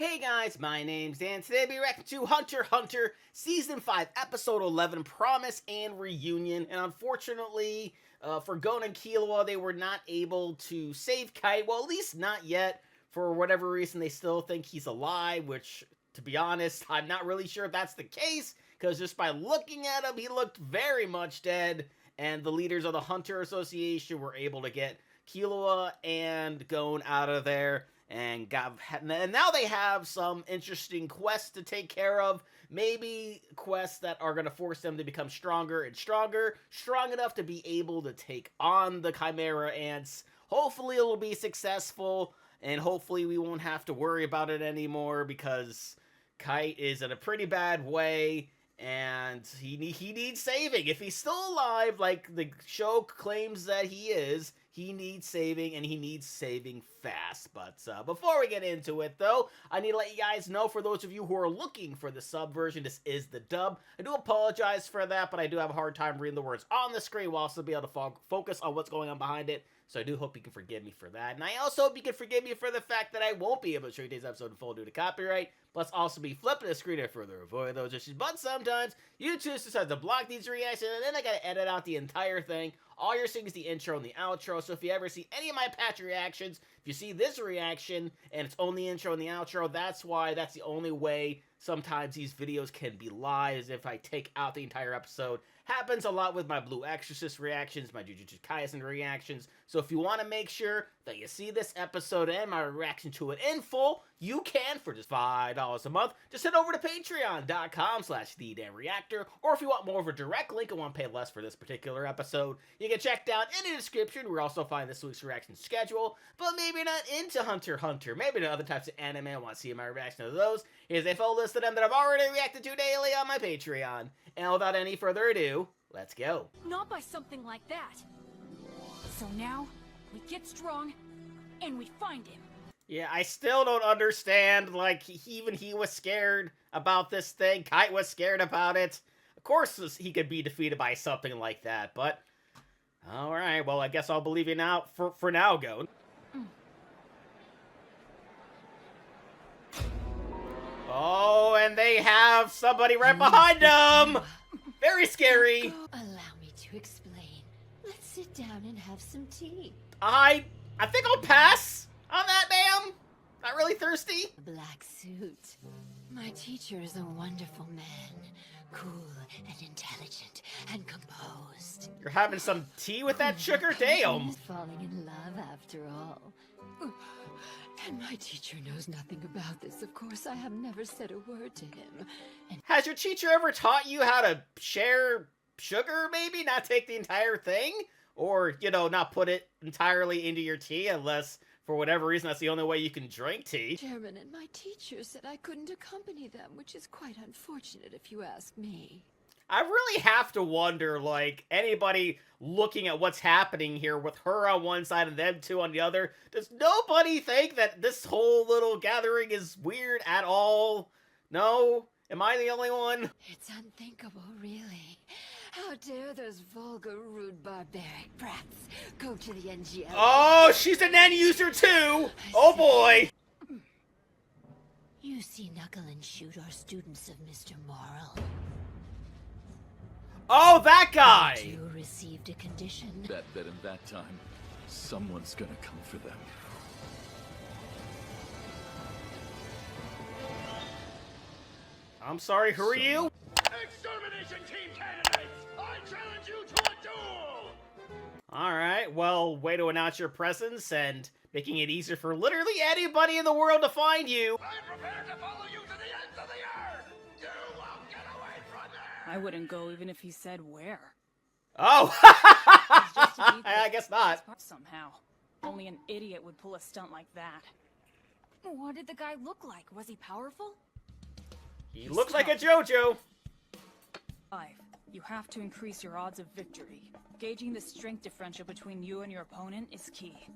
Hey guys, my name's Dan. Today I'll be reacting to Hunter x Hunter Season 5, Episode 11, Promise and Reunion. And unfortunately, for Gon and Killua, they were not able to save Kite. Well, at least not yet. For whatever reason, they still think he's alive, which, to be honest, I'm not really sure if that's the case. Because just by looking at him, he looked very much dead. And the leaders of the Hunter Association were able to get Killua and Gon out of there. And now they have some interesting quests to take care of. Maybe quests that are going to force them to become stronger and stronger. Strong enough to be able to take on the Chimera Ants. Hopefully it'll be successful. And hopefully we won't have to worry about it anymore. Because Kite is in a pretty bad way. And he needs saving. If he's still alive, like the show claims that he needs saving, and he needs saving fast. But before we get into it, though, I need to let you guys know, for those of you who are looking for the sub version, this is the dub. I do apologize for that, but I do have a hard time reading the words on the screen while still be able to focus on what's going on behind it. So I do hope you can forgive me for that. And I also hope you can forgive me for the fact that I won't be able to show you today's episode in full due to copyright. Plus, also be flipping the screen to further avoid those issues. But sometimes, YouTube decides to block these reactions, and then I gotta edit out the entire thing. All you're seeing is the intro and the outro, so if you ever see any of my patch reactions, if you see this reaction, and it's only the intro and the outro, that's why, that's the only way sometimes these videos can be live, is if I take out the entire episode. Happens a lot with my Blue Exorcist reactions, my Jujutsu Kaisen reactions, so if you want to make sure that you see this episode and my reaction to it in full, you can for just $5 a month. Just head over to patreon.com/TheDanReactor, or if you want more of a direct link and want to pay less for this particular episode, you can check down in the description where you'll also find this week's reaction schedule. But maybe not into Hunter x Hunter, maybe to other types of anime and want to see my reaction to those, here's a full list of them that I've already reacted to daily on my Patreon. And without any further ado, let's go. Not by something like that. So now, we get strong, and we find him. Yeah, I still don't understand, like, even he was scared about this thing. Kite was scared about it. Of course he could be defeated by something like that, but... Alright, well, I guess I'll believe you now, for now, Gon. Oh, and they have somebody right behind them! Very scary! Allow me to explain. Let's sit down and have some tea. I think I'll pass on that, ma'am. Not really thirsty. Black suit. My teacher is a wonderful man. Cool and intelligent and composed. You're having some tea with that sugar? Damn. He's falling in love after all. And my teacher knows nothing about this. Of course, I have never said a word to him. And has your teacher ever taught you how to share sugar, maybe? Not take the entire thing? Or, you know, not put it entirely into your tea unless, for whatever reason, that's the only way you can drink tea. Chairman and my teacher said I couldn't accompany them, which is quite unfortunate if you ask me. I really have to wonder, like, anybody looking at what's happening here with her on one side and them two on the other, does nobody think that this whole little gathering is weird at all? No? Am I the only one? It's unthinkable, really. How dare those vulgar, rude, barbaric brats go to the NGL? Oh, she's an end user too! Oh boy! You see, Knuckle and Shoot are students of Mr. Morrill. Oh, that guy! You received a condition. Bet that in that time, someone's gonna come for them. I'm sorry, who are you? Extermination team candidates! I challenge you to a duel! Alright, well, way to announce your presence and making it easier for literally anybody in the world to find you. I'm prepared to follow you to the ends of the earth! You won't get away from there! I wouldn't go even if he said where. Oh! Just to be I guess not. Somehow. Only an idiot would pull a stunt like that. What did the guy look like? Was he powerful? He looks like a JoJo. 5. You have to increase your odds of victory. Gauging the strength differential between you and your opponent is key.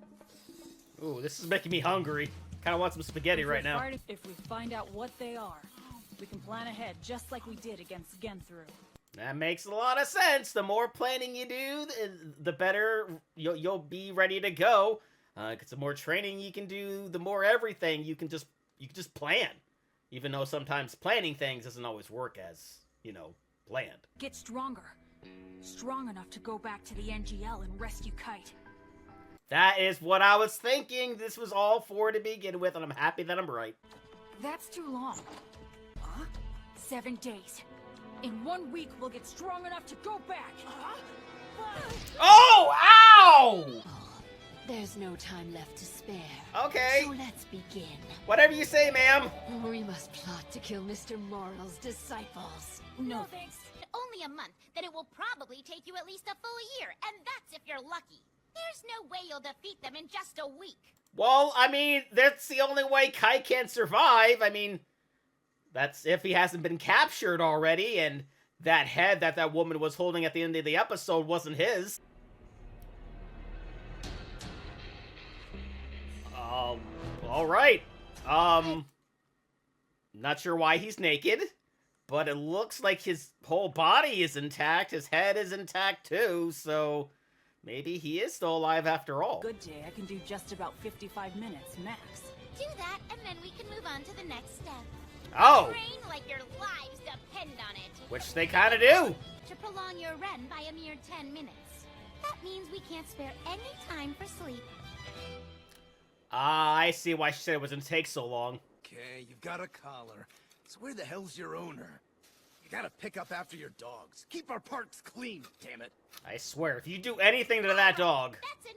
Ooh, this is making me hungry. Kinda want some spaghetti right now. If we find out what they are, we can plan ahead just like we did against Genthru. That makes a lot of sense. The more planning you do, the better you'll be ready to go. 'Cause the more training you can do, the more everything you can just just plan. Even though sometimes planning things doesn't always work as, planned. Get stronger. Strong enough to go back to the NGL and rescue Kite. That is what I was thinking this was all for to begin with, and I'm happy that I'm right. That's too long. Huh? 7 days. In 1 week, we'll get strong enough to go back. Oh! Ow! There's no time left to spare. Okay. So let's begin. Whatever you say, ma'am. We must plot to kill Mr. Morrel's disciples. No thanks. Only a month, then it will probably take you at least a full year, and that's if you're lucky. There's no way you'll defeat them in just a week. Well, I mean, that's the only way Kai can survive. I mean, that's if he hasn't been captured already, and that head that woman was holding at the end of the episode wasn't his. Alright. Not sure why he's naked, but it looks like his whole body is intact. His head is intact too, so maybe he is still alive after all. Good day, I can do just about 55 minutes, max. Do that, and then we can move on to the next step. Oh! Train like your lives depend on it. Which they kinda do. To prolong your run by a mere 10 minutes. That means we can't spare any time for sleep. Ah, I see why she said it was gonna take so long. Okay, you've got a collar. So where the hell's your owner? You gotta pick up after your dogs. Keep our parks clean, damn it. I swear, if you do anything to that dog... That's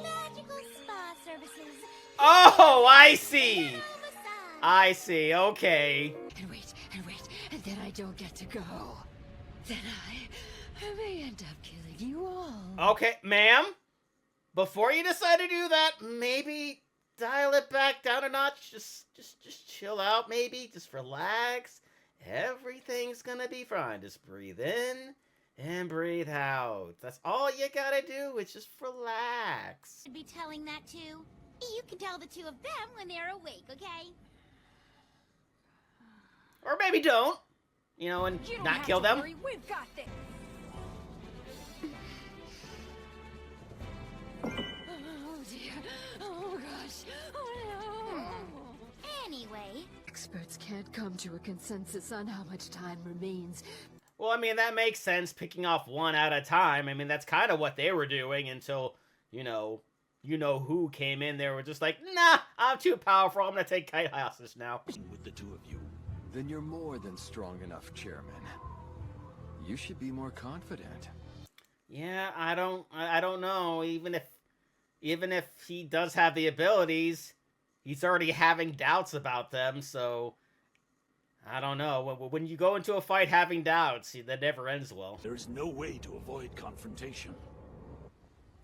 magical spa services. Oh, I see! Massage. I see, okay. And wait, and then I don't get to go. Then I may end up killing you all. Okay, ma'am, before you decide to do that, maybe dial it back down a notch. Just chill out, maybe. Just relax. Everything's gonna be fine. Just breathe in and breathe out. That's all you gotta do. Is just relax. Should be telling that too. You can tell the two of them when they're awake, okay? Or maybe don't. You know, and You don't not have kill to them. worry, we've got this. Oh dear. Oh gosh. Oh no. Anyway, Experts can't come to a consensus on how much time remains. Well, I mean, that makes sense, picking off one at a time. I mean, that's kind of what they were doing until, you know who came in there were just like, nah, I'm too powerful, I'm gonna take Kite hostage now. With the two of you. Then you're more than strong enough, Chairman. You should be more confident. Yeah, I don't know. Even if he does have the abilities, he's already having doubts about them, so I don't know. When you go into a fight having doubts, that never ends well. There's no way to avoid confrontation.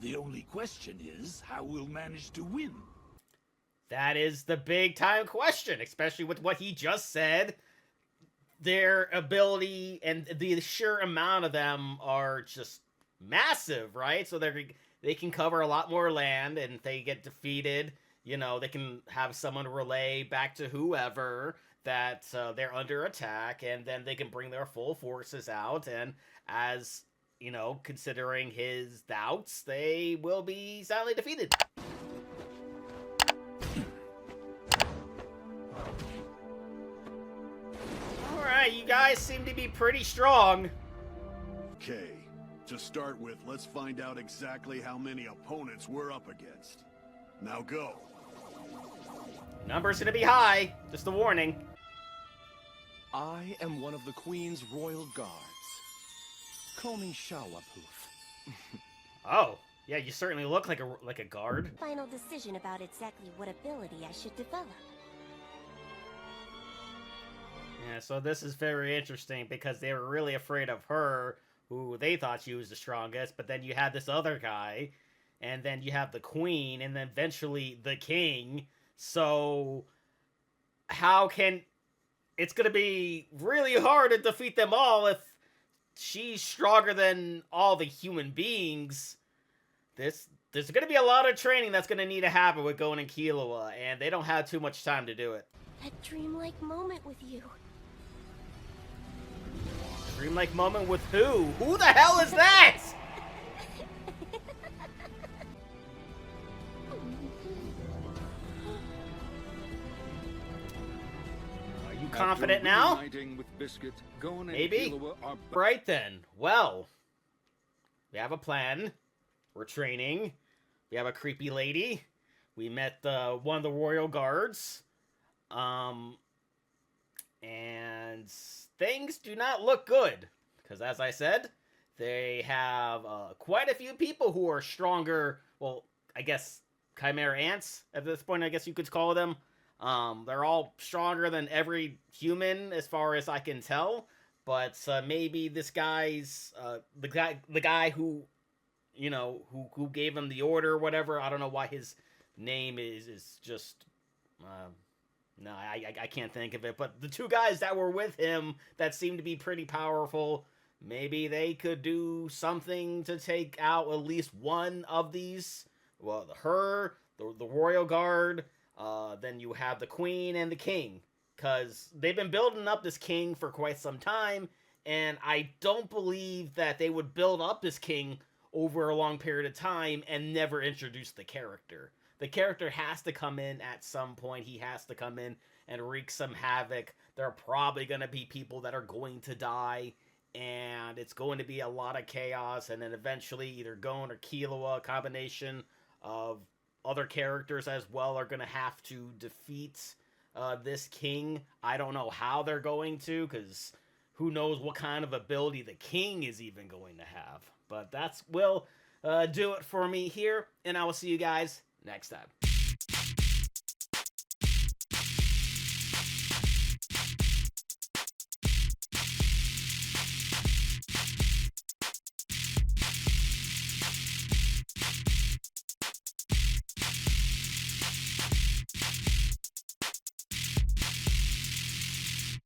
The only question is how we'll manage to win. That is the big time question, especially with what he just said. Their ability and the sheer amount of them are just massive, right? So they can cover a lot more land, and if they get defeated, they can have someone relay back to whoever that they're under attack, and then they can bring their full forces out, and as, considering his doubts, they will be soundly defeated. Alright, you guys seem to be pretty strong. Okay, to start with, let's find out exactly how many opponents we're up against. Now go. Number's gonna be high, just a warning. I am one of the Queen's royal guards. Call me Shawapoof. Oh, yeah, you certainly look like a guard. final decision about exactly what ability I should develop. Yeah, so this is very interesting because they were really afraid of her, who they thought she was the strongest, but then you have this other guy, and then you have the queen, and then eventually the king. So it's gonna be really hard to defeat them all if she's stronger than all the human beings. There's gonna be a lot of training that's gonna need to happen with Gon and Killua, and they don't have too much time to do it. That dreamlike moment with you. Dreamlike moment with who? Who the hell is that? you confident now? With Biscuit, Gon and Maybe? Killua are Right then. Well, we have a plan. We're training. We have a creepy lady. We met one of the royal guards. And things do not look good. Because as I said, they have quite a few people who are stronger. Well, I guess Chimera Ants at this point, I guess you could call them. They're all stronger than every human as far as I can tell. But maybe this guy's the guy who, you know, who gave him the order or whatever. I don't know why his name is just no, I can't think of it. But the two guys that were with him that seemed to be pretty powerful, maybe they could do something to take out at least one of these. Well, the royal guard, then you have the queen and the king. Because they've been building up this king for quite some time, and I don't believe that they would build up this king over a long period of time and never introduce the character. The character has to come in at some point. He has to come in and wreak some havoc. There are probably going to be people that are going to die, and it's going to be a lot of chaos, and then eventually either Gon or Killua, a combination of other characters as well, are going to have to defeat this king. I don't know how they're going to, because who knows what kind of ability the king is even going to have. But will do it for me here, and I will see you guys next time.